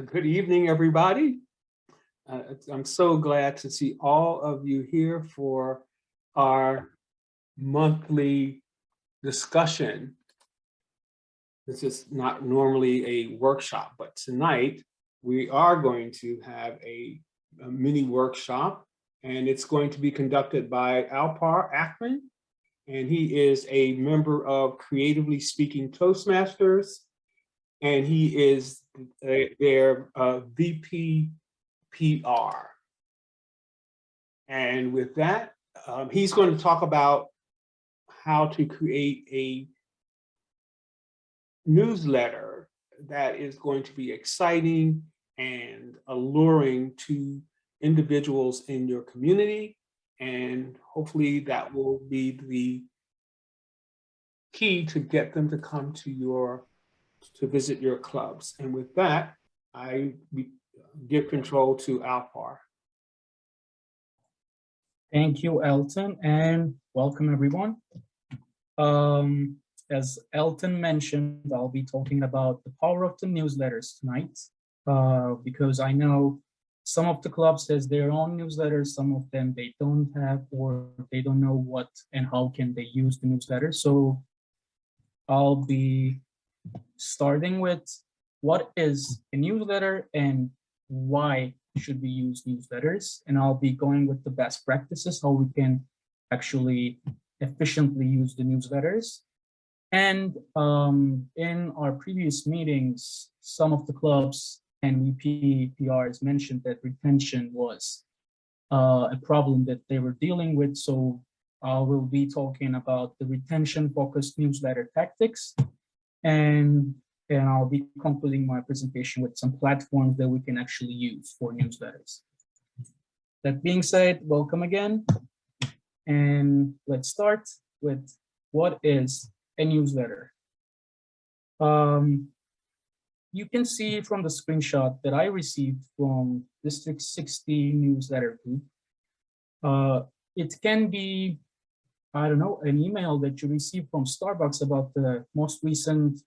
Good evening, everybody. I'm so glad to see all of you here for our monthly discussion. This is not normally a workshop, but tonight we are going to have a mini workshop, and it's going to be conducted by Alpar Akman, and he is a member of Creatively Speaking Toastmasters, and he is their VP PR. And with that, he's going to talk about how to create a newsletter that is going to be exciting and alluring to individuals in your community. And hopefully that will be the key to get them to come to visit your clubs. And with that, I give control to Alpar. Thank you, Elton, and welcome everyone. As Elton mentioned, I'll be talking about the power of the newsletters tonight, because I know some of the clubs has their own newsletters, some of them they don't have, or they don't know what and how can they use the newsletter. So I'll be starting with what is a newsletter and why should we use newsletters, and I'll be going with the best practices, how we can actually efficiently use the newsletters. And in our previous meetings, some of the clubs and VP PRs mentioned that retention was a problem that they were dealing with. So I will be talking about the retention-focused newsletter tactics, and I'll be concluding my presentation with some platforms that we can actually use for newsletters. That being said, welcome again. And let's start with what is a newsletter. You can see from the screenshot that I received from District 60 newsletter group. It can be, I don't know, an email that you receive from Starbucks about the most recent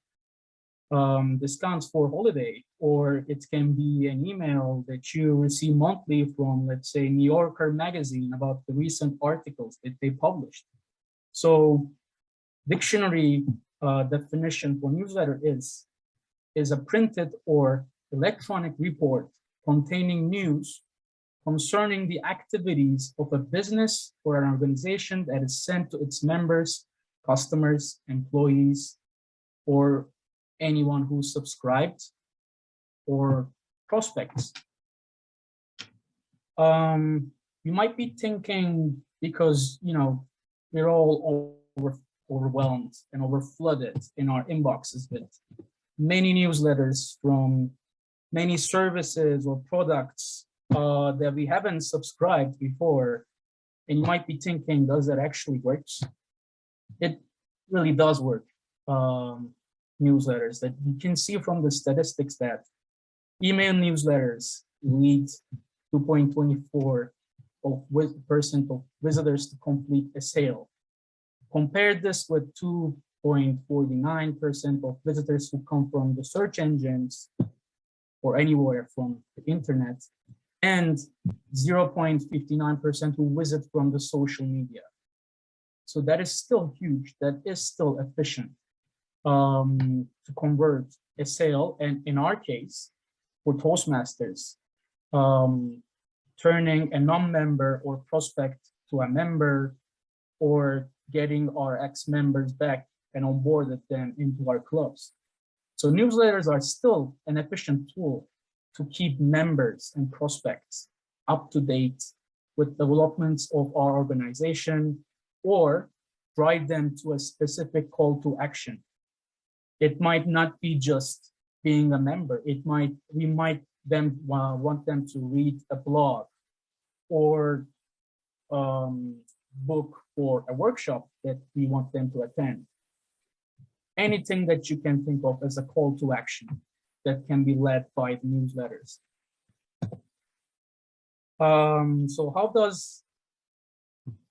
discounts for holiday, or it can be an email that you receive monthly from, let's say, New Yorker magazine about the recent articles that they published. So dictionary definition for newsletter is a printed or electronic report containing news concerning the activities of a business or an organization that is sent to its members, customers, employees, or anyone who subscribed or prospects. You might be thinking, because we're all overwhelmed and overflooded in our inboxes with many newsletters from many services or products that we haven't subscribed before, and you might be thinking, does that actually work? It really does work. Newsletters, that you can see from the statistics that email newsletters lead 2.24% of visitors to complete a sale. Compare this with 2.49% of visitors who come from the search engines or anywhere from the internet, and 0.59% who visit from the social media. So that is still huge. That is still efficient to convert a sale. And in our case, for Toastmasters, turning a non-member or prospect to a member, or getting our ex-members back and onboarded them into our clubs. So newsletters are still an efficient tool to keep members and prospects up to date with developments of our organization, or drive them to a specific call to action. It might not be just being a member. We might then want them to read a blog or book for a workshop that we want them to attend. Anything that you can think of as a call to action that can be led by the newsletters. So how does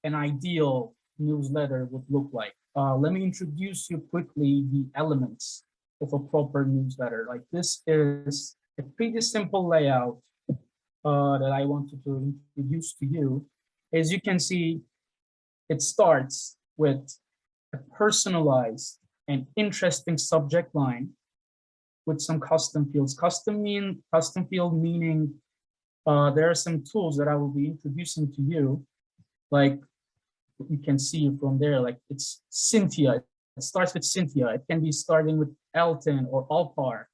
an ideal newsletter would look like? Let me introduce you quickly the elements of a proper newsletter. Like, this is a pretty simple layout that I wanted to introduce to you. As you can see, it starts with a personalized and interesting subject line with some custom fields. Custom field meaning there are some tools that I will be introducing to you, like you can see from there, like it's Cynthia. It starts with Cynthia. It can be starting with Elton or Alpar.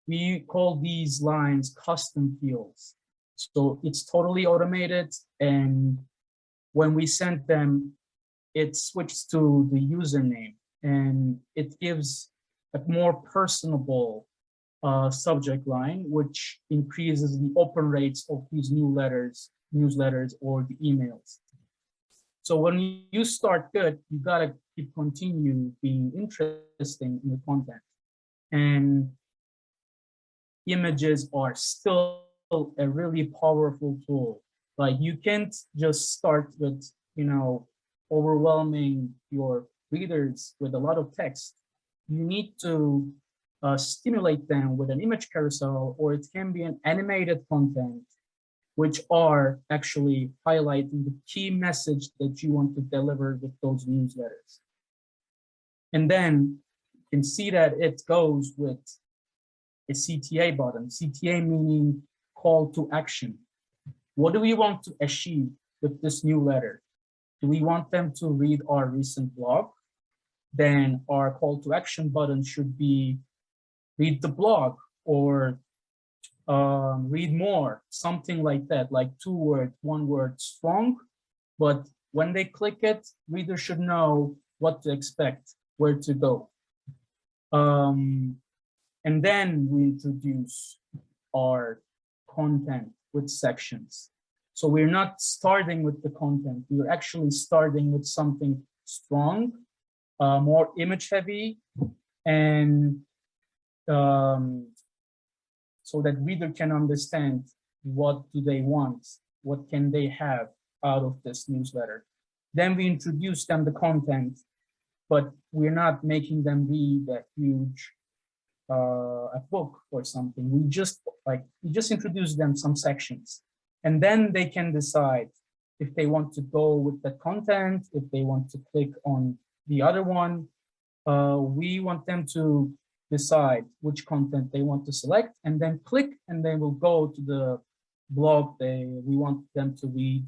We call these lines custom fields. So it's totally automated, and when we send them, it switches to the username, and it gives a more personable subject line, which increases the open rates of these newsletters or the emails. So when you start good, you gotta keep continue being interesting in the content. And images are still a really powerful tool. Like you can't just start with, overwhelming your readers with a lot of text. You need to stimulate them with an image carousel, or it can be an animated content, which are actually highlighting the key message that you want to deliver with those newsletters. And then you can see that it goes with a CTA button, CTA meaning call to action. What do we want to achieve with this newsletter? Do we want them to read our recent blog? Then our call to action button should be read the blog, or read more, something like that, like 2 word, 1 word strong. But when they click it, readers should know what to expect, where to go. And then we introduce our content with sections. So we're not starting with the content, we're actually starting with something strong, more image heavy, and so that reader can understand what do they want, what can they have out of this newsletter. Then we introduce them the content, but we're not making them read a huge a book or something. We just introduce them some sections, and then they can decide if they want to go with the content, if they want to click on the other one. We want them to decide which content they want to select, and then click, and they will go to the blog we want them to read,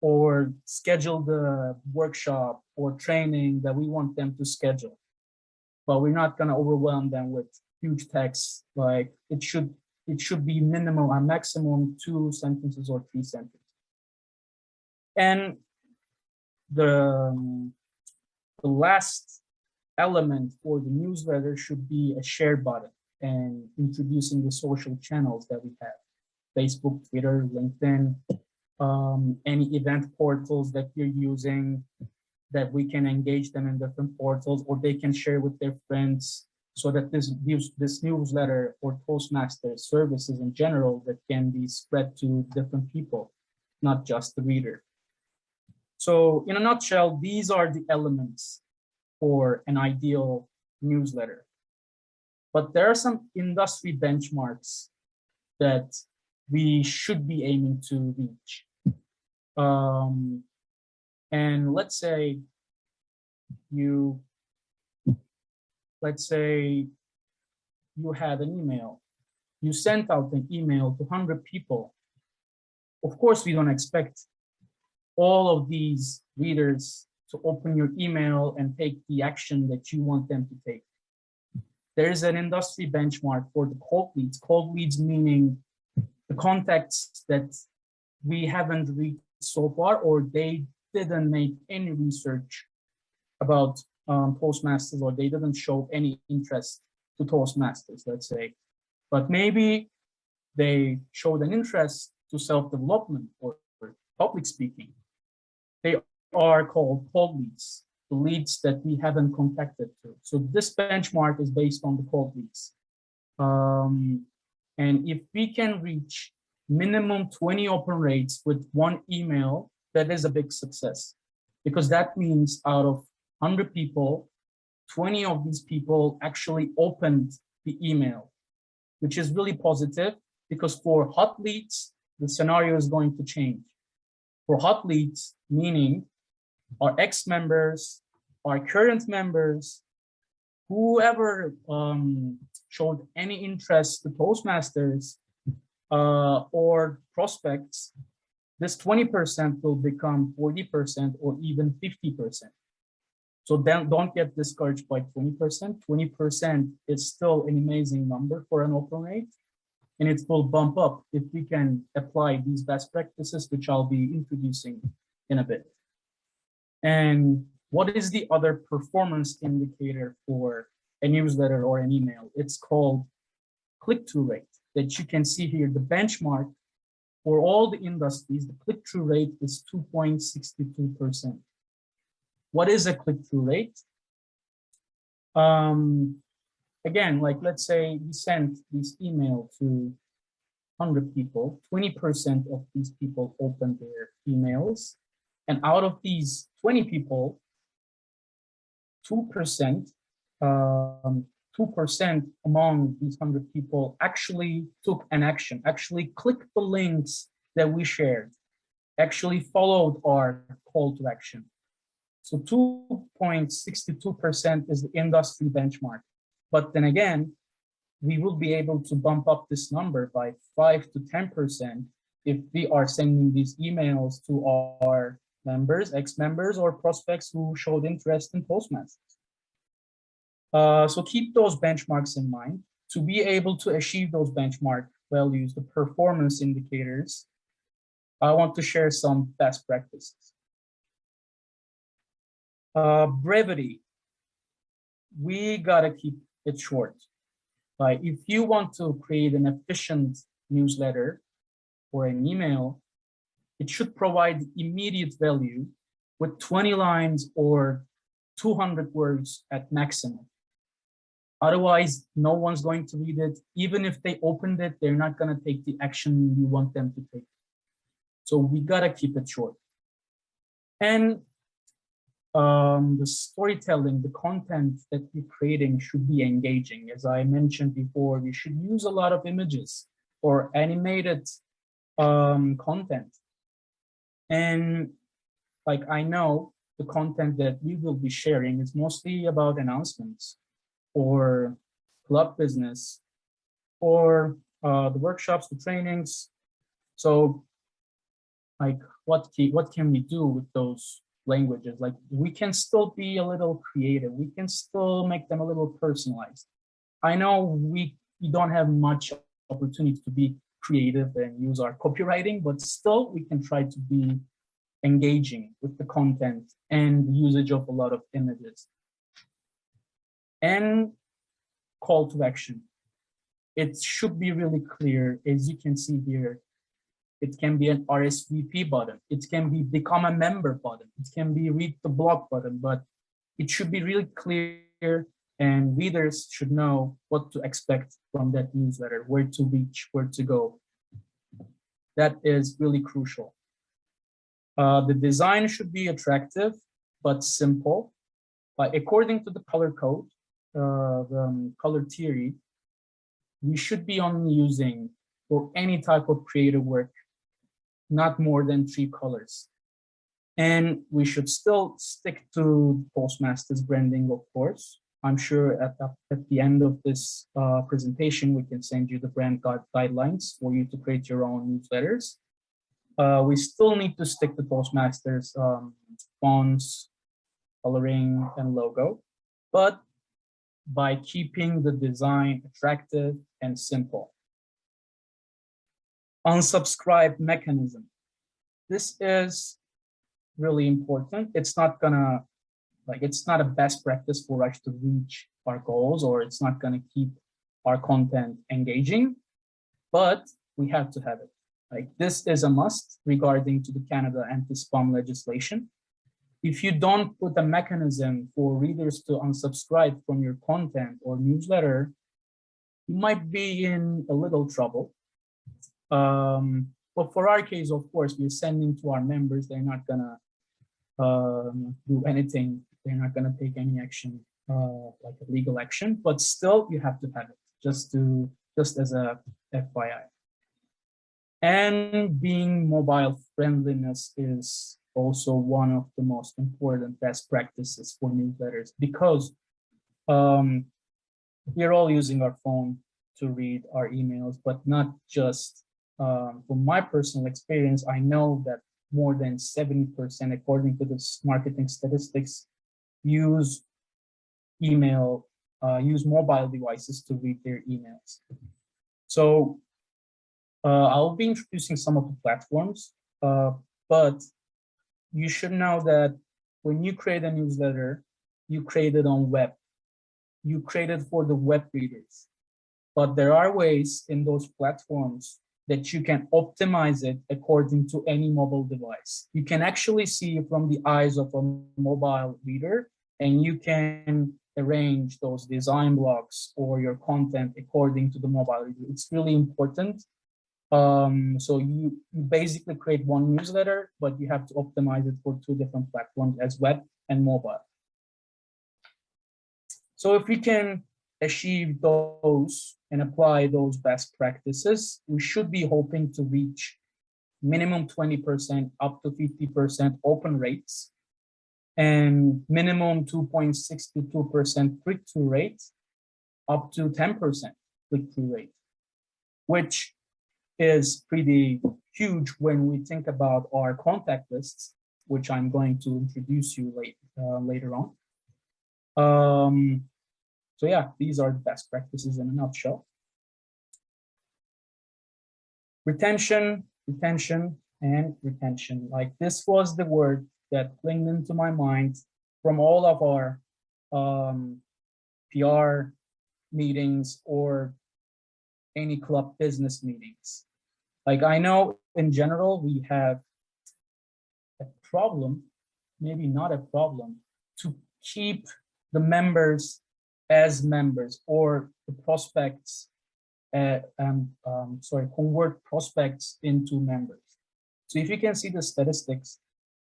or schedule the workshop or training that we want them to schedule. But we're not going to overwhelm them with huge text. Like it should be minimum, a maximum 2 sentences or 3 sentences. And the last element for the newsletter should be a share button, and introducing the social channels that we have: Facebook, Twitter, LinkedIn, any event portals that you're using, that we can engage them in different portals, or they can share with their friends, so that this newsletter or Toastmasters services in general that can be spread to different people, not just the reader. So in a nutshell, these are the elements for an ideal newsletter. But there are some industry benchmarks that we should be aiming to reach. And let's say you had an email. You sent out an email to 100 people. Of course, we don't expect all of these readers to open your email and take the action that you want them to take. There is an industry benchmark for the cold leads. Cold leads meaning the contacts that we haven't reached so far, or they didn't make any research about Toastmasters, or they didn't show any interest to Toastmasters, let's say. But maybe they showed an interest to self-development or public speaking. They are called cold leads, the leads that we haven't contacted to. So this benchmark is based on the cold leads. And if we can reach minimum 20 open rates with 1 email, that is a big success, because that means out of 100 people, 20 of these people actually opened the email. which is really positive because for hot leads, the scenario is going to change. For hot leads, meaning our ex-members, our current members, whoever showed any interest to Toastmasters or prospects, this 20% will become 40% or even 50%. So then don't get discouraged by 20%. 20% is still an amazing number for an open rate, and it will bump up if we can apply these best practices, which I'll be introducing in a bit. And what is the other performance indicator for a newsletter or an email? It's called click-through rate, that you can see here. The benchmark for all the industries, the click-through rate is 2.62%. What is a click-through rate? Again, like let's say we sent this email to 100 people, 20% of these people opened their emails. And out of these 20 people, 2% among these 100 people actually took an action, actually clicked the links that we shared, actually followed our call to action. So 2.62% is the industry benchmark. But then again, we will be able to bump up this number by 5 to 10% if we are sending these emails to our members, ex-members, or prospects who showed interest in Toastmasters. So keep those benchmarks in mind. To be able to achieve those benchmark values, the performance indicators, I want to share some best practices. Brevity. We gotta keep it short. Like if you want to create an efficient newsletter or an email, it should provide immediate value with 20 lines or 200 words at maximum. Otherwise, no one's going to read it. Even if they opened it, they're not going to take the action you want them to take. So we got to keep it short. And the storytelling, the content that we're creating should be engaging. As I mentioned before, we should use a lot of images or animated content. And like I know the content that we will be sharing is mostly about announcements or club business or the workshops, the trainings. So like what can we do with those languages? Like we can still be a little creative. We can still make them a little personalized. I know we don't have much opportunity to be creative and use our copywriting, but still we can try to be engaging with the content and the usage of a lot of images. And call to action. It should be really clear. As you can see here, it can be an RSVP button. It can be become a member button. It can be read the blog button, but it should be really clear and readers should know what to expect from that newsletter, where to reach, where to go. That is really crucial. The design should be attractive, but simple. According to the color code, the color theory, we should be only using for any type of creative work, not more than 3 colors. And we should still stick to Toastmasters branding, of course. I'm sure at the end of this presentation, we can send you the brand guidelines for you to create your own newsletters. We still need to stick to Toastmasters fonts, coloring, and logo, but by keeping the design attractive and simple. Unsubscribe mechanism. This is really important. It's not gonna, it's not a best practice for us to reach our goals, or it's not gonna keep our content engaging, but we have to have it. This is a must regarding to the Canada anti-spam legislation. If you don't put a mechanism for readers to unsubscribe from your content or newsletter, you might be in a little trouble. But for our case, of course, we're sending to our members. They're not gonna do anything. They're not gonna take any action, like a legal action, but still you have to have it just to just as a FYI. And being mobile friendliness is also one of the most important best practices for newsletters, because we're all using our phone to read our emails, but not just. From my personal experience, I know that more than 70%, according to this marketing statistics, use mobile devices to read their emails. So I'll be introducing some of the platforms, but you should know that when you create a newsletter, you create it on web. You create it for the web readers. But there are ways in those platforms that you can optimize it according to any mobile device. You can actually see from the eyes of a mobile reader, and you can arrange those design blocks or your content according to the mobile reader. It's really important. So you basically create one newsletter, but you have to optimize it for two different platforms, as web and mobile. So if we can achieve those and apply those best practices, we should be hoping to reach minimum 20% up to 50% open rates, and minimum 2.62% click-through rate up to 10% click-through rate, which is pretty huge when we think about our contact lists, which I'm going to introduce you later on. So yeah, these are the best practices in a nutshell. Retention, and retention. Like, this was the word that clinged into my mind from all of our PR meetings or any club business meetings. Like, I know in general we have a problem, maybe not a problem, to keep the members as members, or the prospects, convert prospects into members. So if you can see the statistics,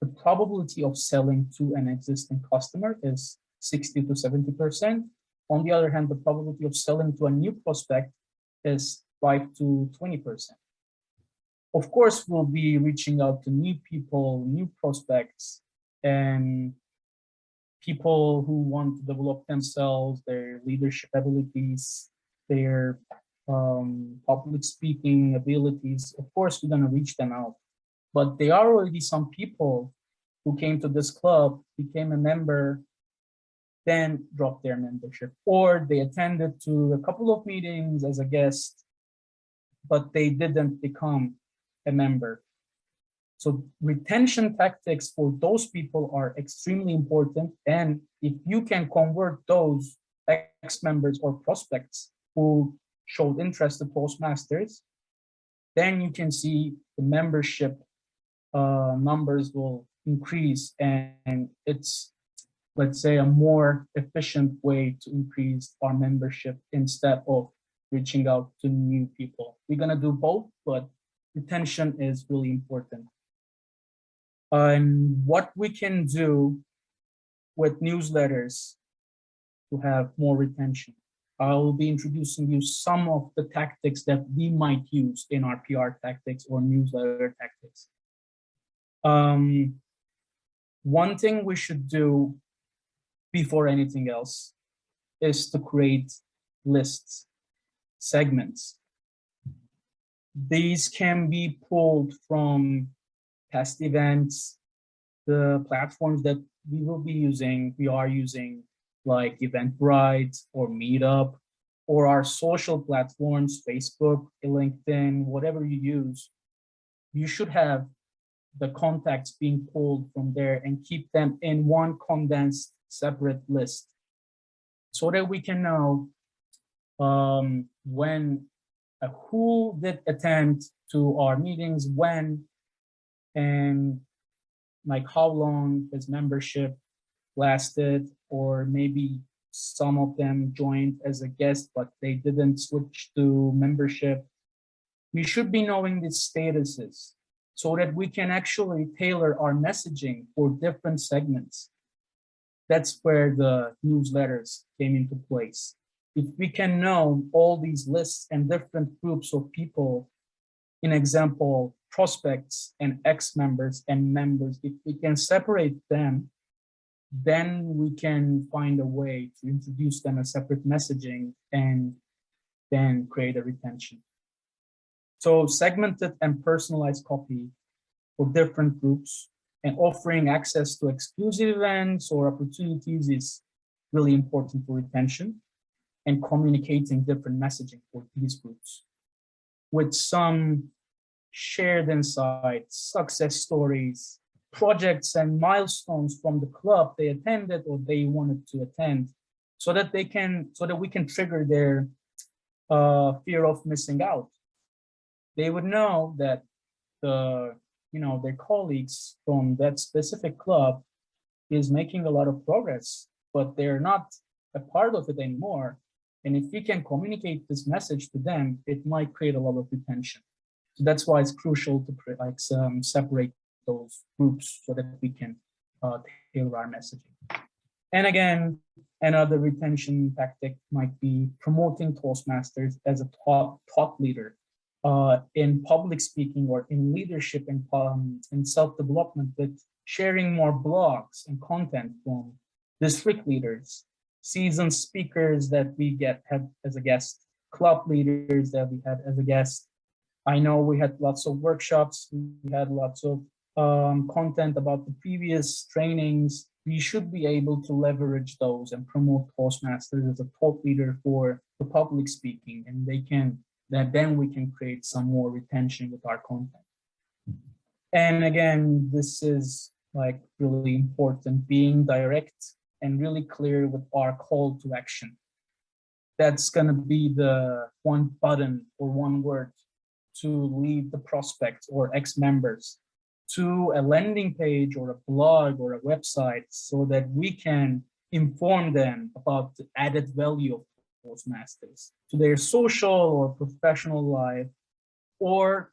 the probability of selling to an existing customer is 60 to 70%. On the other hand, the probability of selling to a new prospect is 5 to 20%. Of course, we'll be reaching out to new people, new prospects, and people who want to develop themselves, their leadership abilities, their public speaking abilities. Of course, we're going to reach them out. But there are already some people who came to this club, became a member, then dropped their membership, or they attended to a couple of meetings as a guest, but they didn't become a member. So retention tactics for those people are extremely important. And if you can convert those ex-members or prospects who showed interest in Toastmasters, then you can see the membership numbers will increase. And it's, let's say, a more efficient way to increase our membership instead of reaching out to new people. We're going to do both, but retention is really important. And what we can do with newsletters to have more retention. I will be introducing you some of the tactics that we might use in our PR tactics or newsletter tactics. One thing we should do before anything else is to create lists, segments. These can be pulled from past events, the platforms that we are using, like Eventbrite or Meetup, or our social platforms, Facebook, LinkedIn, whatever you use. You should have the contacts being pulled from there and keep them in one condensed separate list, so that we can know who did attend to our meetings, when, and like how long his membership lasted, or maybe some of them joined as a guest, but they didn't switch to membership. We should be knowing these statuses so that we can actually tailor our messaging for different segments. That's where the newsletters came into place. if we can know all these lists and different groups of people, in example, prospects and ex-members and members, if we can separate them, then we can find a way to introduce them as separate messaging and then create a retention. So segmented and personalized copy for different groups and offering access to exclusive events or opportunities is really important for retention, and communicating different messaging for these groups with some shared insights, success stories, projects and milestones from the club they attended or they wanted to attend, so that we can trigger their fear of missing out. They would know that their colleagues from that specific club is making a lot of progress, but they're not a part of it anymore. And if we can communicate this message to them, it might create a lot of retention. So that's why it's crucial to separate those groups so that we can tailor our messaging. And again, another retention tactic might be promoting Toastmasters as a thought leader in public speaking or in leadership and self-development, with sharing more blogs and content from district leaders, seasoned speakers that we had as a guest, club leaders that we had as a guest. I know we had lots of workshops, we had lots of content about the previous trainings. We should be able to leverage those and promote Toastmasters as a thought leader for the public speaking, and then we can create some more retention with our content. And again, this is like really important, being direct and really clear with our call to action. That's gonna be the one button or one word to lead the prospects or ex-members to a landing page or a blog or a website, so that we can inform them about the added value of Toastmasters to their social or professional life. Or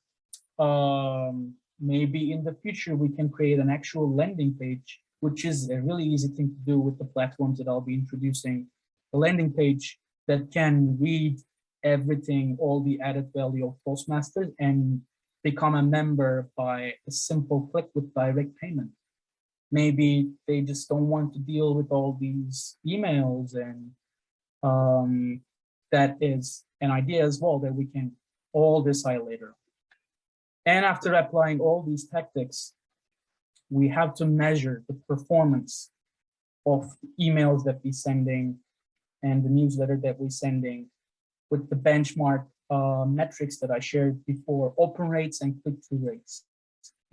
maybe in the future, we can create an actual landing page, which is a really easy thing to do with the platforms that I'll be introducing. A landing page that can read everything, all the added value of Toastmasters, and become a member by a simple click with direct payment. Maybe they just don't want to deal with all these emails, and that is an idea as well that we can all decide later. And after applying all these tactics, we have to measure the performance of emails that we're sending and the newsletter that we're sending with the benchmark metrics that I shared before, open rates and click-through rates.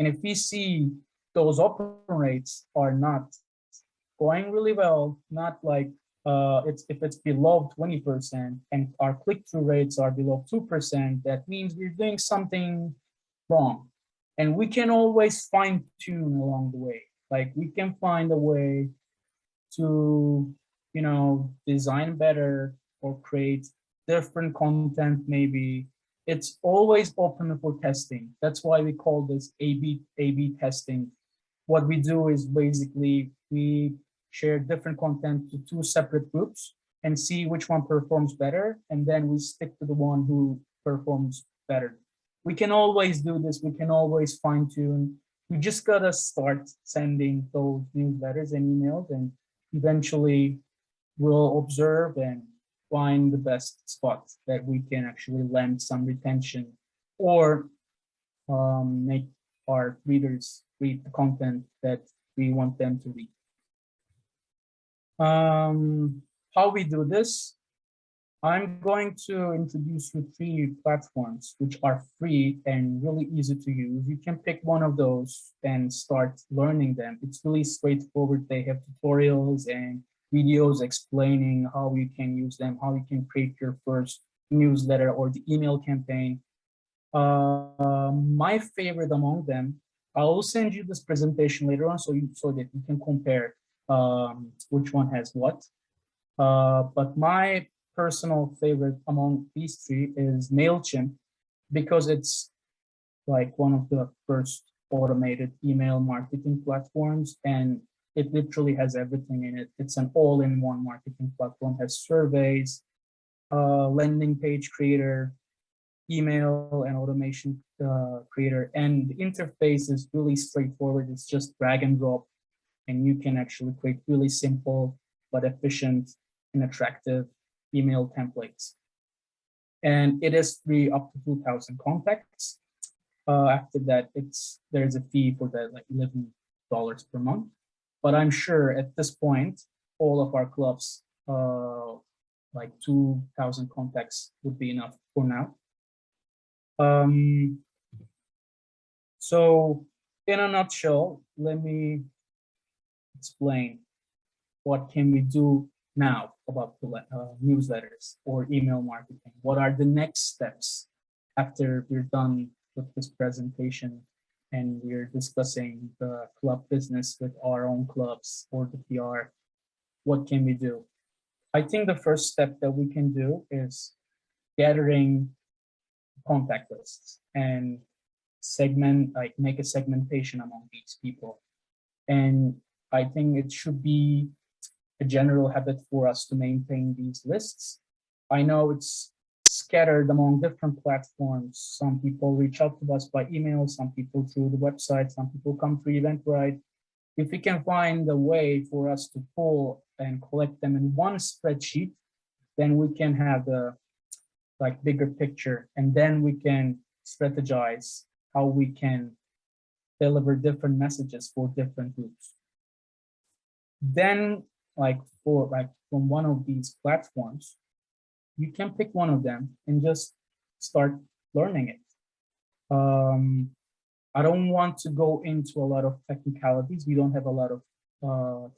And if we see those open rates are not going really well, not like if it's below 20% and our click-through rates are below 2%, that means we're doing something wrong. And we can always fine tune along the way. Like we can find a way to, design better or create different content. Maybe it's always open for testing. That's why we call this A/B testing. What we do is basically we share different content to two separate groups and see which one performs better, and then we stick to the one who performs better. We can always do this. We can always fine tune. We just gotta start sending those newsletters and emails, and eventually we'll observe and find the best spot that we can actually lend some retention or make our readers read the content that we want them to read. How we do this? I'm going to introduce you 3 platforms which are free and really easy to use. You can pick one of those and start learning them. It's really straightforward. They have tutorials and videos explaining how you can use them, how you can create your first newsletter or the email campaign. My favorite among them, I will send you this presentation later on so that you can compare which one has what. But my personal favorite among these 3 is MailChimp, because it's like one of the first automated email marketing platforms, and it literally has everything in it. It's an all-in-one marketing platform, has surveys, landing page creator, email and automation creator, and the interface is really straightforward. It's just drag and drop, and you can actually create really simple but efficient and attractive email templates. And it is free up to 2,000 contacts. After that, there's a fee for that, like $11 per month. But I'm sure at this point, all of our clubs, like 2,000 contacts would be enough for now. So in a nutshell, let me explain what can we do now about newsletters or email marketing. What are the next steps after we're done with this presentation and we're discussing the club business with our own clubs or the PR? What can we do? I think the first step that we can do is gathering contact lists and make a segmentation among these people. And I think it should be a general habit for us to maintain these lists. I know it's scattered among different platforms. Some people reach out to us by email, some people through the website, some people come through Eventbrite. If we can find a way for us to pull and collect them in one spreadsheet, then we can have the bigger picture, and then we can strategize how we can deliver different messages for different groups. Then from one of these platforms, you can pick one of them and just start learning it. I don't want to go into a lot of technicalities. We don't have a lot of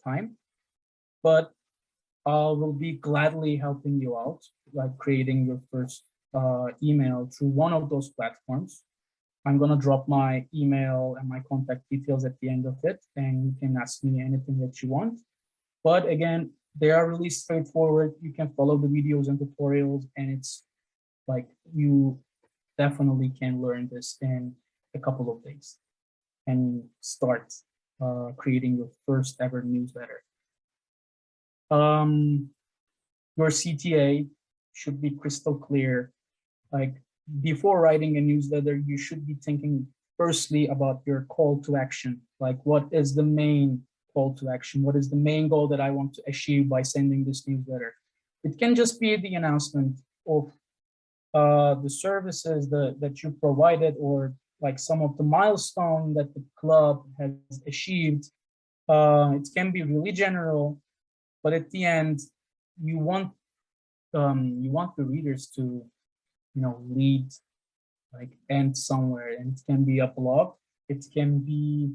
time, but I will be gladly helping you out, like creating your first email through one of those platforms. I'm gonna drop my email and my contact details at the end of it, and you can ask me anything that you want. But again, they are really straightforward. You can follow the videos and tutorials, and it's like you definitely can learn this in a couple of days and start creating your first ever newsletter. Your CTA should be crystal clear. Like before writing a newsletter, you should be thinking firstly about your call to action. Like what is the main call to action? What is the main goal that I want to achieve by sending this newsletter? It can just be the announcement of the services that you provided, or like some of the milestone that the club has achieved. It can be really general, but at the end, you want the readers to, lead, end somewhere, and it can be a blog, it can be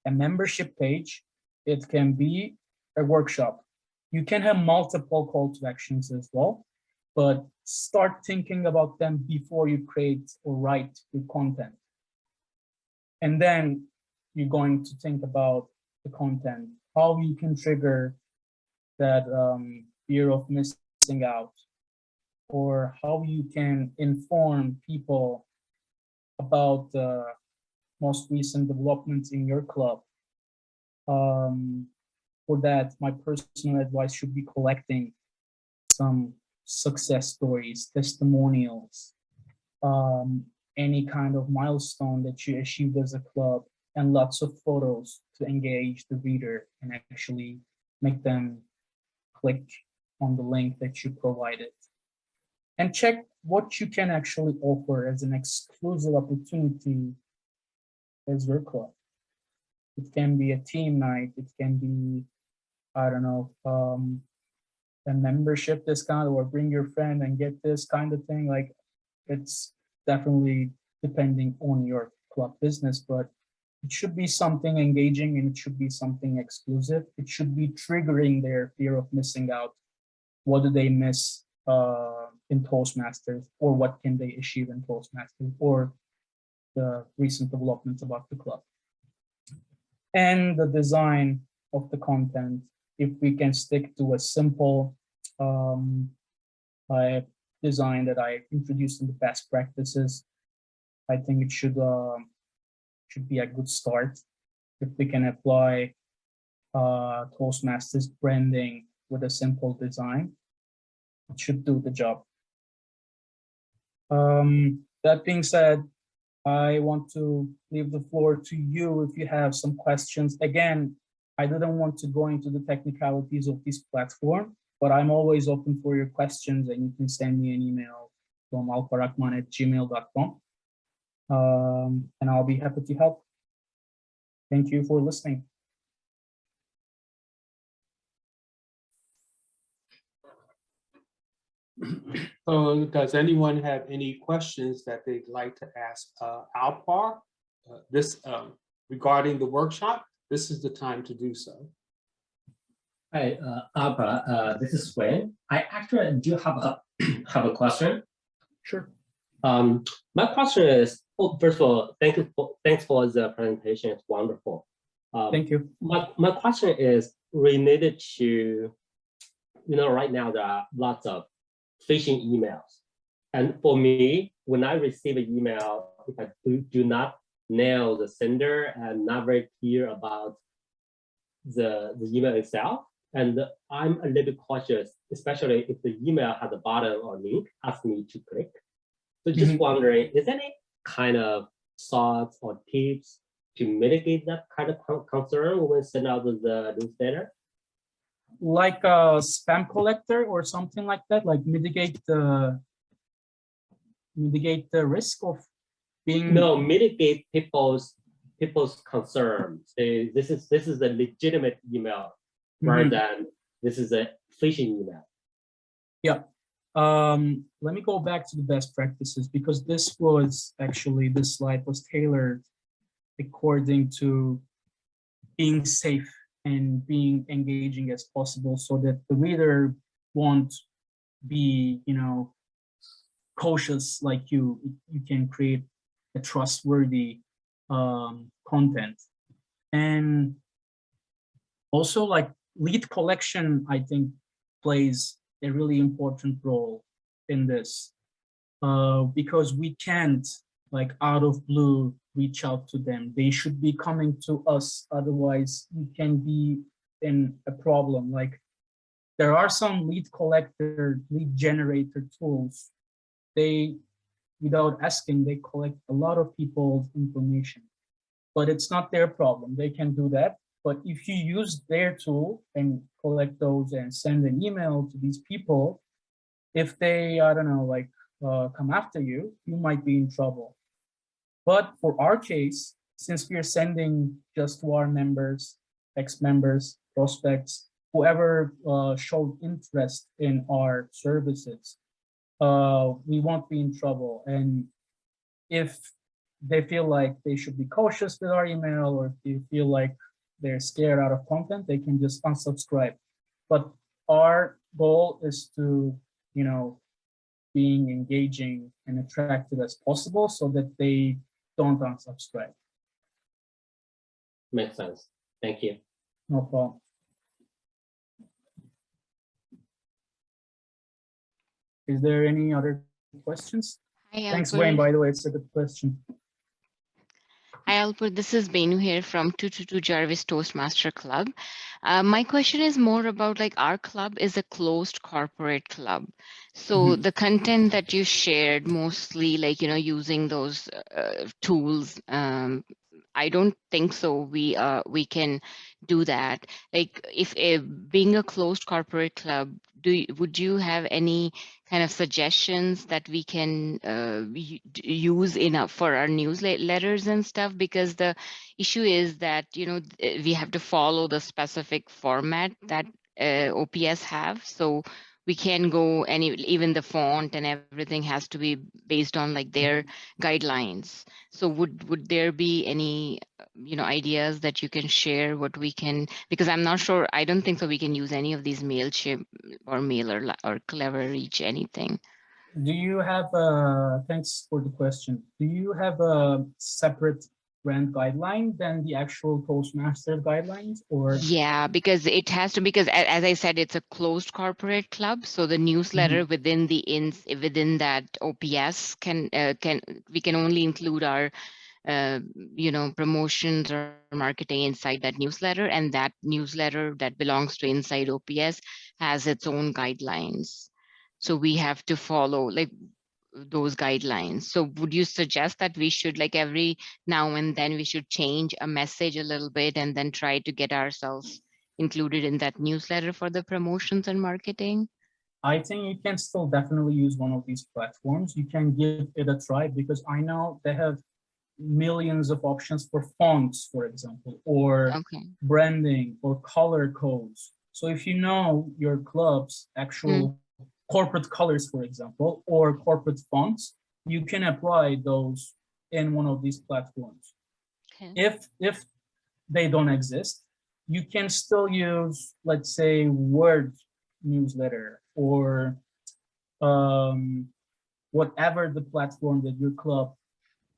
a membership page, it can be a workshop. You can have multiple call to actions as well, but start thinking about them before you create or write your content. And then you're going to think about the content, how you can trigger that fear of missing out, or how you can inform people about the most recent developments in your club. For that, my personal advice should be collecting some success stories, testimonials, any kind of milestone that you achieved as a club, and lots of photos to engage the reader and actually make them click on the link that you provided. And check what you can actually offer as an exclusive opportunity as your club. It can be a team night, it can be, I don't know, a membership discount, or bring your friend and get this kind of thing. Like, it's definitely depending on your club business, but it should be something engaging, and it should be something exclusive. It should be triggering their fear of missing out. What do they miss in Toastmasters, or what can they achieve in Toastmasters, or the recent developments about the club. And the design of the content, if we can stick to a simple design that I introduced in the best practices, I think it should be a good start. If we can apply Toastmasters branding with a simple design, it should do the job. That being said, I want to leave the floor to you if you have some questions. Again, I didn't want to go into the technicalities of this platform, but I'm always open for your questions, and you can send me an email from alparakman@gmail.com, and I'll be happy to help. Thank you for listening. So does anyone have any questions that they'd like to ask Alpar regarding the workshop? This is the time to do so. Hi, Alpar, this is Wayne. I actually do have a question. Sure. My question is, first of all, thanks for the presentation. It's wonderful. Thank you. My question is related to, right now there are lots of phishing emails. And for me, when I receive an email, if I do not nail the sender and not very clear about the email itself, and I'm a little bit cautious, especially if the email has a button or link asking me to click. So just wondering, is there any kind of thoughts or tips to mitigate that kind of concern when we send out the newsletter? Like a spam collector or something like that, like mitigate the risk of being. No, mitigate people's concerns. This is a legitimate email rather than this is a phishing email. Yeah. Let me go back to the best practices, because this slide was tailored according to being safe and being engaging as possible, so that the reader won't be, cautious like you can create a trustworthy content. And also, like, lead collection, I think, plays a really important role in this, because we can't, like, out of blue reach out to them. They should be coming to us, otherwise you can be in a problem. Like, there are some lead generator tools. They, without asking, they collect a lot of people's information, but it's not their problem. They can do that. But if you use their tool and collect those and send an email to these people, if they, I don't know, like, come after you, you might be in trouble. But for our case, since we are sending just to our members, ex-members, prospects, whoever showed interest in our services, we won't be in trouble. And if they feel like they should be cautious with our email, or if they feel like they're scared out of content, they can just unsubscribe. But our goal is to, being engaging and attractive as possible, so that they don't unsubscribe. Makes sense. Thank you. No problem. Is there any other questions? Hi, Thanks, Alpar. Wayne, by the way, it's a good question. Hi, Alpar. This is Benu here from 222 Jarvis Toastmaster Club. My question is more about, like, our club is a closed corporate club. So the content that you shared, mostly, like, using those tools, I don't think so we can do that. Like, if being a closed corporate club, would you have any kind of suggestions that we can use for our newsletters and stuff? Because the issue is that, we have to follow the specific format that OPS have. So we can go even the font and everything has to be based on, like, their guidelines. So would there be any ideas that you can share what we can, because I'm not sure, I don't think so we can use any of these MailChimp or Mailer or Clever Reach, anything. Do you have thanks for the question. Do you have a separate brand guideline than the actual Toastmasters guidelines, or? Yeah, because it has to, because as I said, it's a closed corporate club. So the newsletter within that OPS we can only include our promotions or marketing inside that newsletter, and that newsletter that belongs to inside OPS has its own guidelines. So we have to follow like those guidelines. So would you suggest that we should like every now and then we should change a message a little bit and then try to get ourselves included in that newsletter for the promotions and marketing? I think you can still definitely use one of these platforms. You can give it a try because I know they have millions of options for fonts, for example, or Okay. branding or color codes. So if you know your club's actual corporate colors, for example, or corporate fonts, you can apply those in one of these platforms. Okay. If they don't exist, you can still use, let's say, Word newsletter or whatever the platform that your club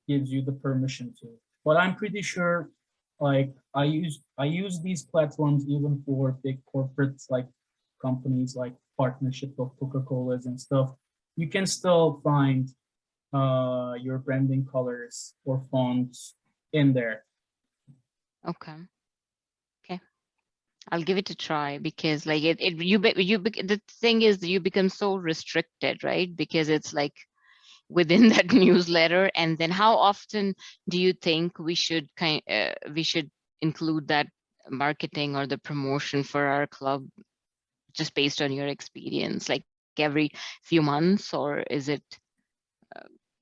gives you the permission to. But I'm pretty sure, like I use these platforms even for big corporates like companies like partnership of Coca-Cola's and stuff. You can still find your branding colors or fonts in there. Okay. Okay. I'll give it a try because like the thing is you become so restricted, right? Because it's like within that newsletter. And then how often do you think we should include that marketing or the promotion for our club, just based on your experience, like every few months, or is it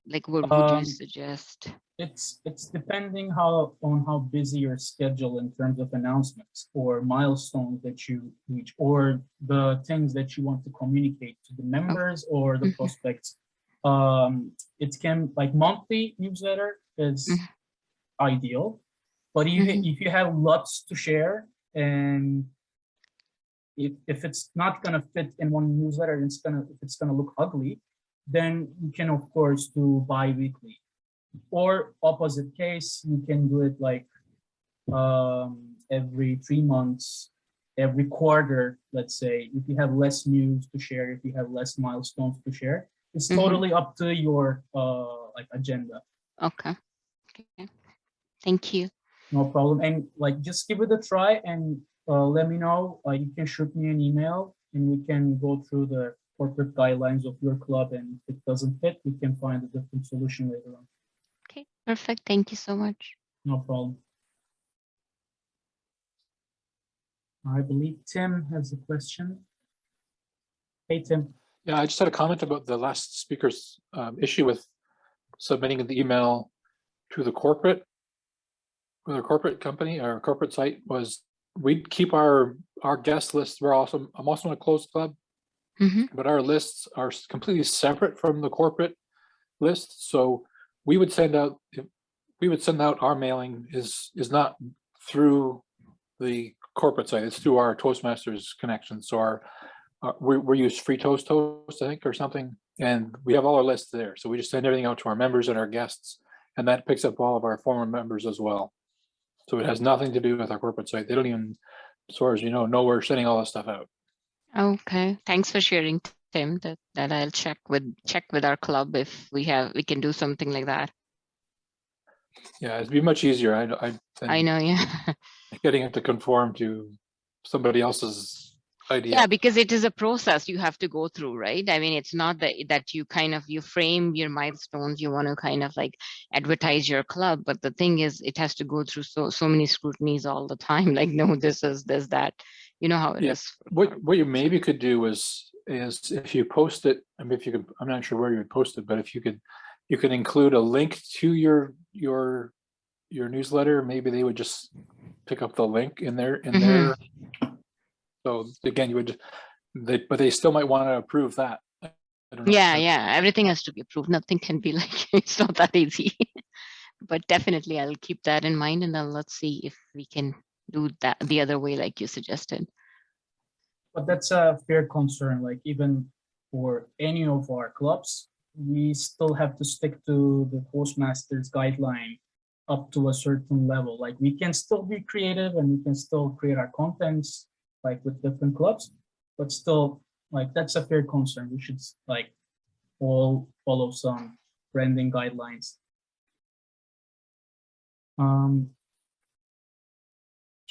like what would you suggest? It's depending on how busy your schedule in terms of announcements or milestones that you reach or the things that you want to communicate to the members or the prospects. It can, like, monthly newsletter is ideal, but if you have lots to share and if it's not gonna fit in one newsletter, it's gonna look ugly, then you can of course do bi-weekly. Or opposite case, you can do it like every 3 months, every quarter, let's say. If you have less news to share, if you have less milestones to share, it's totally up to your like agenda. Okay. Okay. Thank you. No problem. And like just give it a try and let me know. You can shoot me an email and we can go through the corporate guidelines of your club, and if it doesn't fit, we can find a different solution later on. Okay, perfect. Thank you so much. No problem. I believe Tim has a question. Hey, Tim. Yeah, I just had a comment about the last speaker's issue with submitting the email to the corporate company or corporate site. Was we'd keep our guest list. I'm also in a closed club, but our lists are completely separate from the corporate list. So we would send out our mailing is not through the corporate site. It's through our Toastmasters connection. So we use Free Toast, I think, or something, and we have all our lists there. So we just send everything out to our members and our guests, and that picks up all of our former members as well. So it has nothing to do with our corporate site. They don't even, as far as you know we're sending all this stuff out. Okay, thanks for sharing, Tim. That I'll check with our club if we can do something like that. Yeah, it'd be much easier. I know, yeah. Getting it to conform to somebody else's idea. Yeah, because it is a process you have to go through, right? I mean, it's not that you frame your milestones, you want to kind of like advertise your club, but the thing is, it has to go through so many scrutinies all the time. Like, no, there's that. You know how it is. What you maybe could do is if you post it, I mean, if you could, I'm not sure where you would post it, but if you could include a link to your newsletter, maybe they would just pick up the link in there. So again, but they still might want to approve that. I don't know. Yeah, everything has to be approved. Nothing can be like, it's not that easy. But definitely I'll keep that in mind, and then let's see if we can do that the other way like you suggested. But that's a fair concern. Like, even for any of our clubs, we still have to stick to the Toastmasters guideline up to a certain level. Like, we can still be creative and we can still create our contents like with different clubs, but still, like, that's a fair concern. We should like all follow some branding guidelines.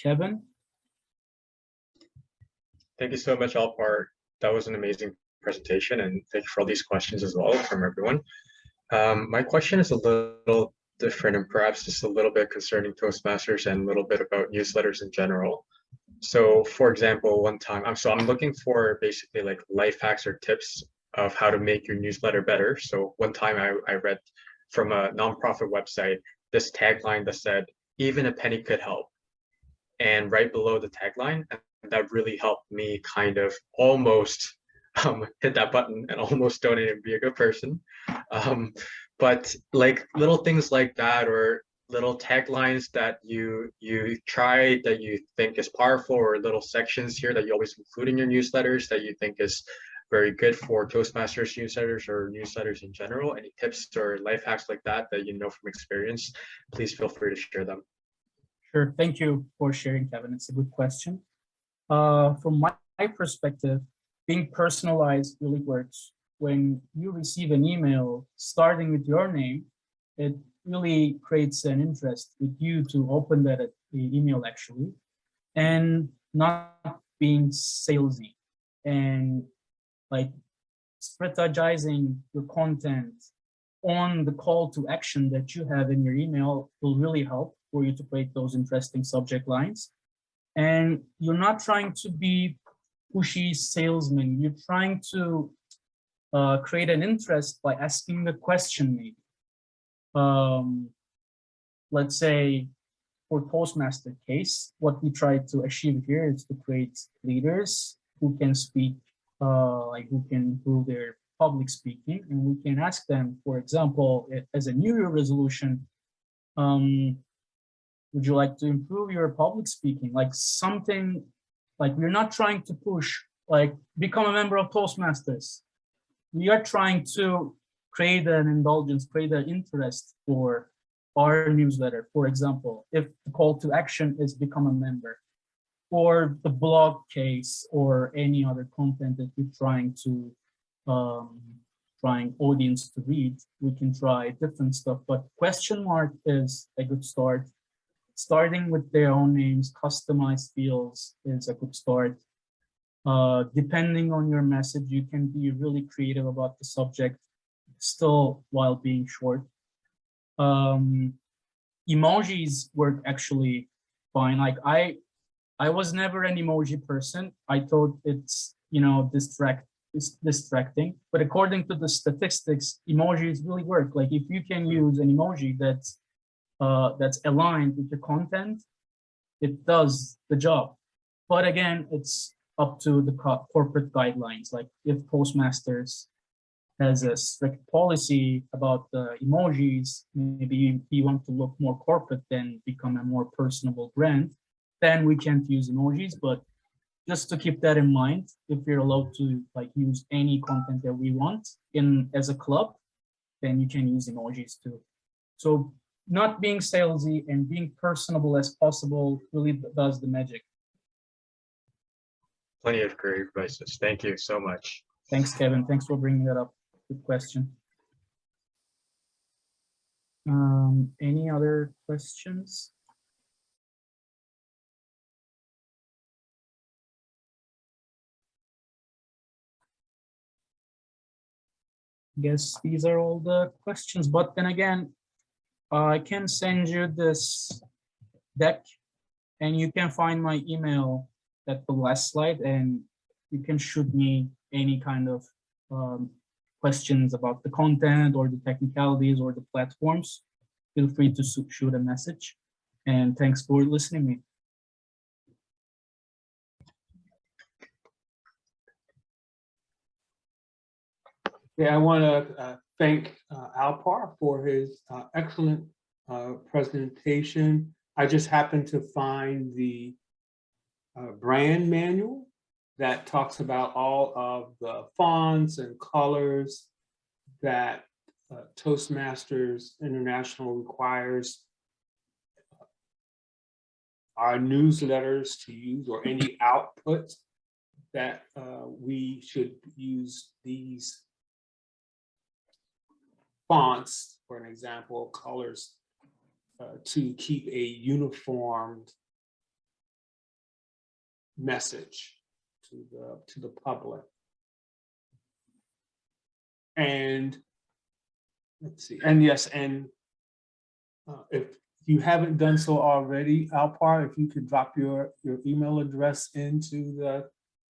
Kevin? Thank you so much, Alpar. That was an amazing presentation, and thank you for all these questions as well from everyone. My question is a little different and perhaps just a little bit concerning Toastmasters and a little bit about newsletters in general. So for example, one time, I'm looking for basically like life hacks or tips of how to make your newsletter better. So one time I read from a nonprofit website this tagline that said, even a penny could help. And right below the tagline, and that really helped me kind of almost hit that button and almost donate and be a good person. But like little things like that, or little taglines that you try that you think is powerful, or little sections here that you always include in your newsletters that you think is very good for Toastmasters newsletters or newsletters in general. Any tips or life hacks like that that you know from experience, please feel free to share them. Sure. Thank you for sharing, Kevin. It's a good question. From my perspective, being personalized really works. When you receive an email starting with your name, it really creates an interest with you to open that email actually, and not being salesy and like strategizing your content on the call to action that you have in your email will really help for you to create those interesting subject lines. And you're not trying to be pushy salesman. You're trying to create an interest by asking the question maybe. Let's say for Toastmaster case, what we try to achieve here is to create leaders who can speak, who can improve their public speaking, and we can ask them, for example, as a New Year resolution, would you like to improve your public speaking? Like something, like we're not trying to push, like become a member of Toastmasters. We are trying to create an indulgence, create an interest for our newsletter. For example, if the call to action is become a member, or the blog case, or any other content that you're trying to trying audience to read, we can try different stuff. But question mark is a good start. Starting with their own names, customized fields is a good start. Depending on your message, you can be really creative about the subject, still while being short. Emojis work actually fine. Like I was never an emoji person. I thought it's, you know, distracting. But according to the statistics, emojis really work. Like if you can use an emoji that's aligned with the content, it does the job. But again, it's up to the corporate guidelines. Like if Toastmasters has a strict policy about the emojis, maybe you want to look more corporate than become a more personable brand, then we can't use emojis. But just to keep that in mind, if you're allowed to like use any content that we want as a club, then you can use emojis too. So not being salesy and being personable as possible really does the magic. Plenty of great advices. Thank you so much. Thanks, Kevin. Thanks for bringing that up. Good question. Any other questions? Guess these are all the questions, but then again, I can send you this deck and you can find my email at the last slide, and you can shoot me any kind of questions about the content or the technicalities or the platforms. Feel free to shoot a message, and thanks for listening to me. Yeah, I want to thank Alpar for his excellent presentation. I just happened to find the brand manual that talks about all of the fonts and colors that Toastmasters International requires our newsletters to use, or any output that we should use these fonts, for an example, colors, to keep a uniformed message to the public. And let's see, and yes, and if you haven't done so already, Alpar, if you could drop your email address into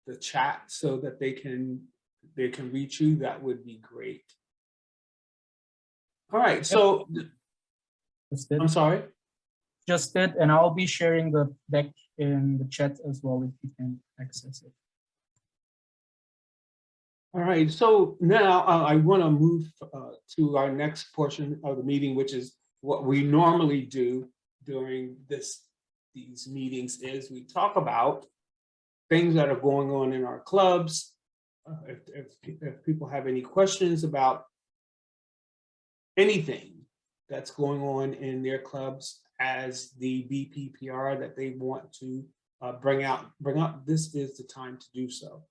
the chat so that they can reach you, that would be great. All right, so Just it. I'm sorry. Just it, and I'll be sharing the deck in the chat as well if you can access it. All right, so now I want to move to our next portion of the meeting, which is what we normally do during these meetings is we talk about things that are going on in our clubs. If people have any questions about anything that's going on in their clubs as the BPPR that they want to bring up, this is the time to do so.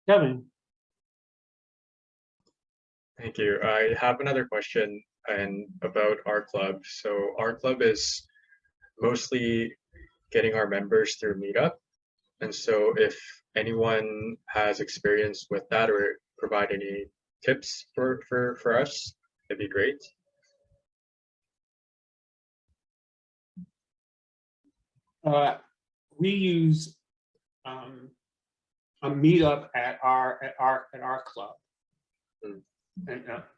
Kevin. Thank you. I have another question and about our club. So our club is mostly getting our members through Meetup. And so if anyone has experience with that or provide any tips for us, it'd be great. We use a meetup at our club, and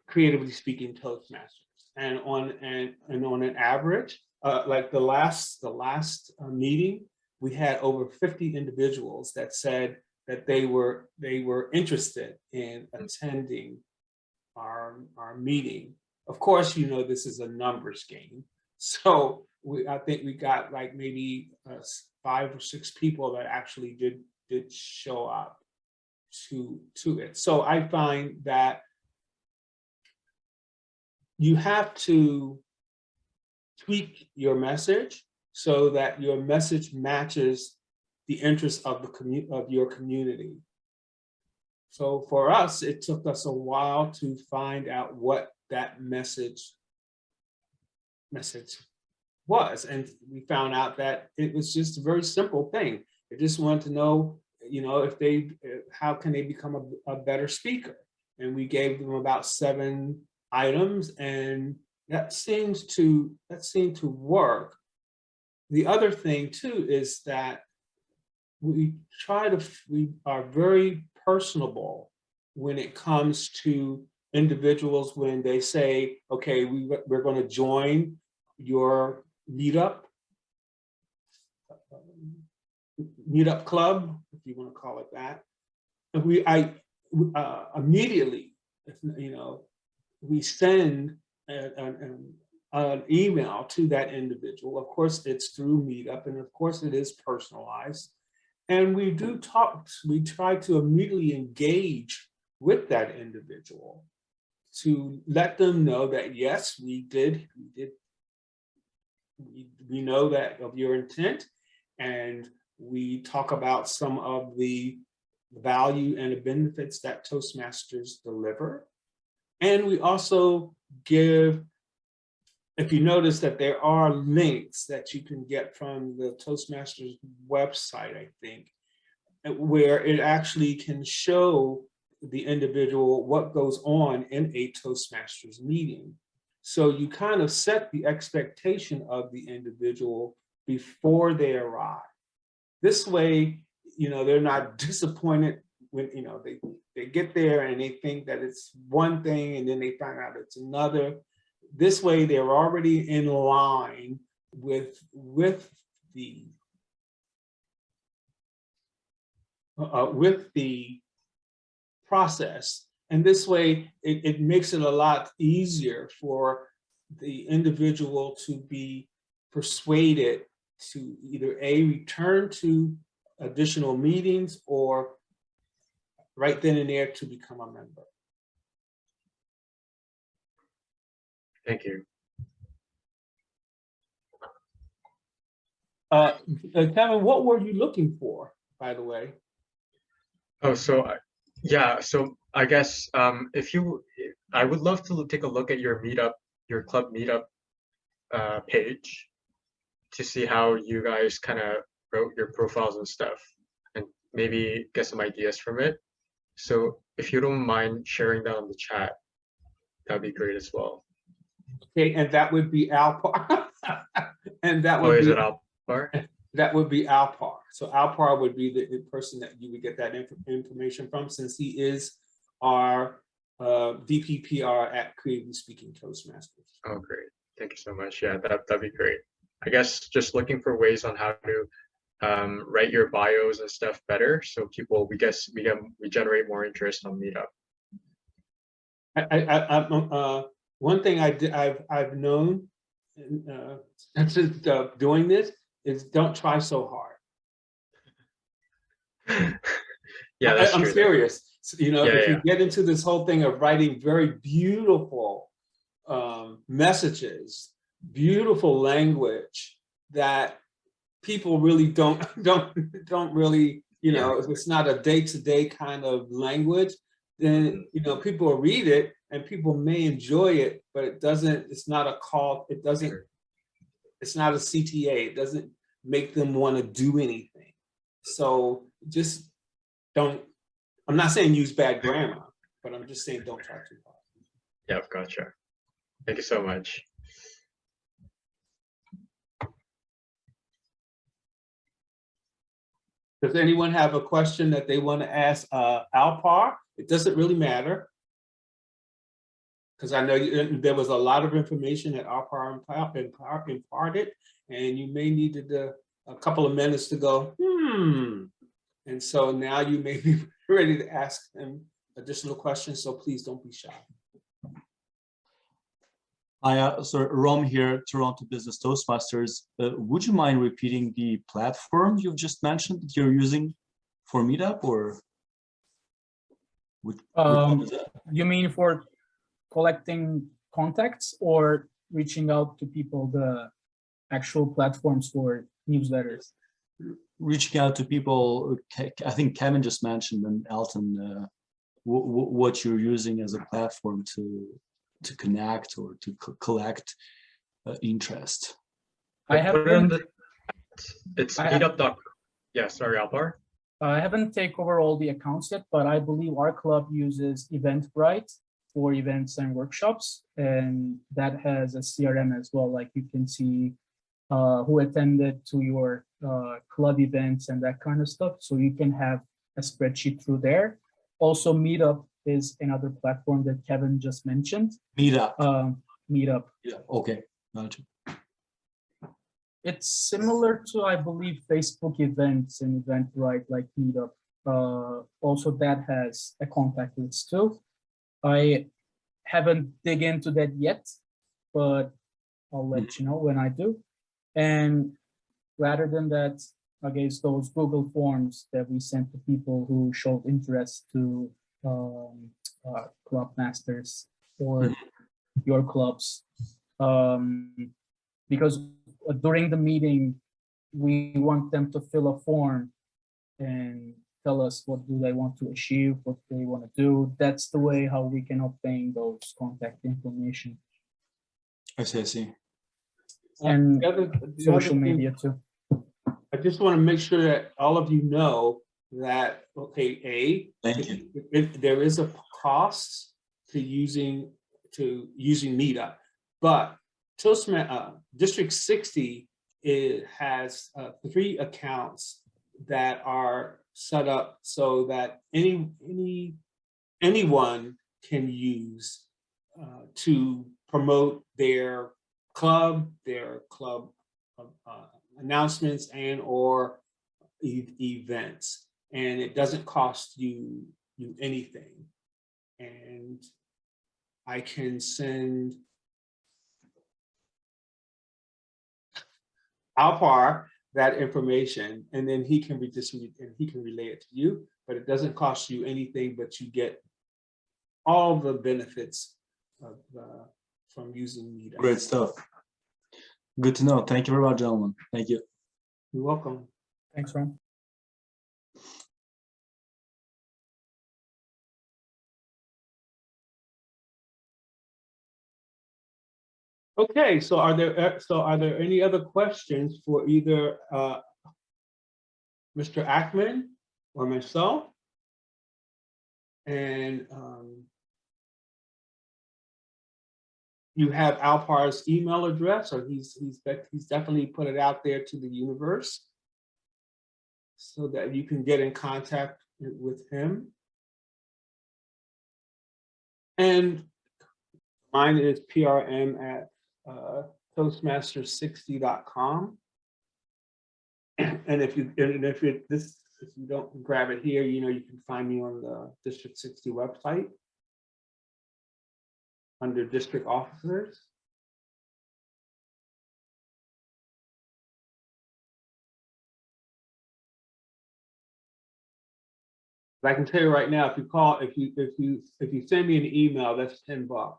creatively speaking Toastmasters, and on an average, like the last meeting, we had over 50 individuals that said that they were interested in attending our meeting. Of course, you know, this is a numbers game, so I think we got like maybe 5 or 6 people that actually did show up to it. So I find that you have to tweak your message so that your message matches the interests of your community. So for us, it took us a while to find out what that message was, and we found out that it was just a very simple thing. They just wanted to know, you know, how can they become a better speaker, and we gave them about 7 items, and that seemed to work. The other thing too is that we are very personable when it comes to individuals when they say, okay, we're going to join your meetup club, if you want to call it that. And I immediately, you know, we send an email to that individual. Of course, it's through Meetup, and of course it is personalized. And we do talk, we try to immediately engage with that individual to let them know that, yes, we know that of your intent, and we talk about some of the value and the benefits that Toastmasters deliver. And we also give, if you notice that there are links that you can get from the Toastmasters website, I think, where it actually can show the individual what goes on in a Toastmasters meeting. So you kind of set the expectation of the individual before they arrive. This way, you know, they're not disappointed when, you know, they get there and they think that it's one thing and then they find out it's another. This way, they're already in line with the process. And this way, it makes it a lot easier for the individual to be persuaded to either A, return to additional meetings, or right then and there to become a member. Thank you. Kevin, what were you looking for, by the way? Oh, so yeah, so I guess I would love to take a look at your club meetup page to see how you guys kind of wrote your profiles and stuff, and maybe get some ideas from it. So if you don't mind sharing that on the chat, that'd be great as well. Okay, and that would be Alpar. And that Oh, would is be it Alpar? that would be Alpar. So Alpar would be the person that you would get that information from, since he is our DPPR at Creatively Speaking Toastmasters. Oh, great. Thank you so much. Yeah, that'd be great. I guess just looking for ways on how to write your bios and stuff better, so people, we generate more interest on Meetup. One thing I've known since doing this is don't try so hard. Yeah, that's I'm true. serious. You know, Yeah, if yeah. you get into this whole thing of writing very beautiful messages, beautiful language that people really don't really, you know, if it's not a day-to-day kind of language, then, you know, people will read it and people may enjoy it, but it's not a call, it's not a CTA, it doesn't make them want to do anything. So just don't, I'm not saying use bad grammar, but I'm just saying don't try too hard. Yeah, gotcha. Thank you so much. Does anyone have a question that they want to ask Alpar? It doesn't really matter, because I know there was a lot of information that Alpar imparted, and you may need a couple of minutes to go, and so now you may be ready to ask them additional questions, so please don't be shy. Hi, so Rom here, Toronto Business Toastmasters. Would you mind repeating the platform you've just mentioned that you're using for Meetup, or? Which one is that? You mean for collecting contacts or reaching out to people, the actual platforms for newsletters? Reaching out to people, I think Kevin just mentioned, and Elton, what you're using as a platform to connect or to collect interest. I haven't. It's meetup.com. Yeah, sorry, Alpar. I haven't taken over all the accounts yet, but I believe our club uses Eventbrite for events and workshops, and that has a CRM as well. Like you can see who attended to your club events and that kind of stuff. So you can have a spreadsheet through there. Also, Meetup is another platform that Kevin just mentioned. Meetup. Meetup. Yeah. Okay. Gotcha. It's similar to, I believe, Facebook events and Eventbrite, like Meetup. Also, that has a contact list too. I haven't dig into that yet, but I'll let you know when I do. And rather than that, I guess those Google Forms that we sent to people who showed interest to club masters or your clubs, because during the meeting, we want them to fill a form and tell us what do they want to achieve, what they want to do. That's the way how we can obtain those contact information. I see. And the social other thing, media too. I just want to make sure that all of you know that, okay, Thank you. there is a cost to using Meetup, but District 60 has 3 accounts that are set up so that anyone can use to promote their club announcements and or events, and it doesn't cost you anything. And I can send Alpar that information, and then he can relay it to you, but it doesn't cost you anything, but you get all the benefits of from using Meetup. Great stuff. Good to know. Thank you very much, gentlemen. Thank you. You're welcome. Thanks, Ron. Okay, so are there any other questions for either Mr. Akman or myself. And you have Alpar's email address, or he's definitely put it out there to the universe so that you can get in contact with him. And mine is prm@toastmasters60.com. And if you don't grab it here, you can find me on the District 60 website under district officers. But I can tell you right now, if you send me an email, that's $10.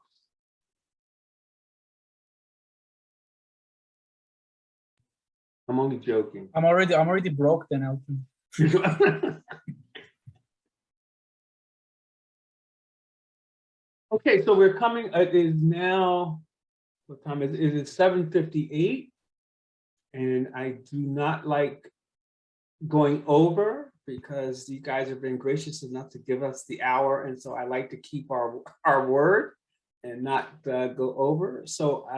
I'm only joking. I'm already broke then, Alpar. Okay, so we're coming, it is now, what time is it? It is 7:58. And I do not like going over because you guys have been gracious enough to give us the hour. And so I like to keep our word and not go over. So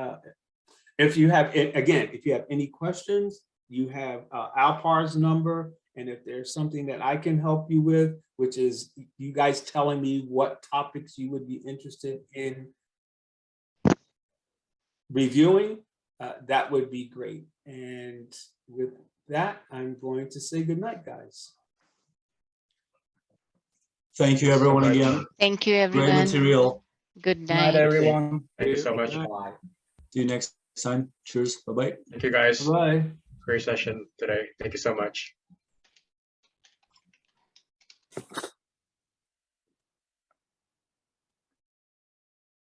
if you have, again, if you have any questions, you have Alpar's number. And if there's something that I can help you with, which is you guys telling me what topics you would be interested in reviewing, that would be great. And with that, I'm going to say good night, guys. Thank you, everyone, again. Thank you, Great everyone. material. Good Good night, night. everyone. Thank you so much. Bye. See you next time. Cheers. Bye-bye. Thank you, guys. Bye. Great session today. Thank you so much.